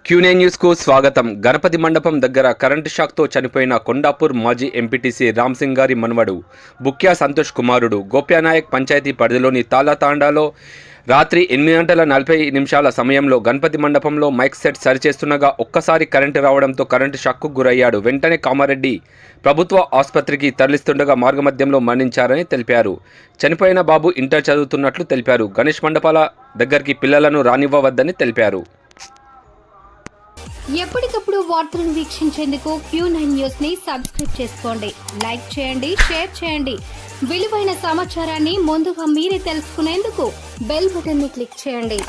క్యూనే news కు స్వాగతం. గణపతి మండపం దగ్గర కరెంటు షాక్తో చనిపోయిన కొండాపూర్ మాజీ ఎంపీటీసీ రామ్ సింగ్ గారి మనవడు బుక్యా సంతోష్ కుమారుడు గోప్యానాయక్ పంచాయతీ పరిధిలోని తాళాతాండాలో రాత్రి 8:40 సమయంలో గణపతి మండపంలో మైక్ సెట్ సరిచేస్తుండగా ఒక్కసారి కరెంటు రావడంతో కరెంటు షాక్కు గురయ్యాడు. వెంటనే కామారెడ్డి ప్రభుత్వ ఆసుపత్రికి తరలిస్తుండగా మార్గమధ్యంలో మరణించారని తెలిపారు. చనిపోయిన బాబు ఇంటర్ చదువుతున్నట్లు తెలిపారు. గణేష్ మండపాల దగ్గరికి పిల్లలను రానివ్వవద్దని తెలిపారు. ఎప్పటికప్పుడు వార్తలను వీక్షించేందుకు Q9 న్యూస్ ని సబ్స్క్రైబ్ చేసుకోండి, లైక్ చేయండి, షేర్ చేయండి. విలువైన సమాచారాన్ని ముందుగా మీరే తెలుసుకునేందుకు బెల్ బటన్ ని క్లిక్ చేయండి.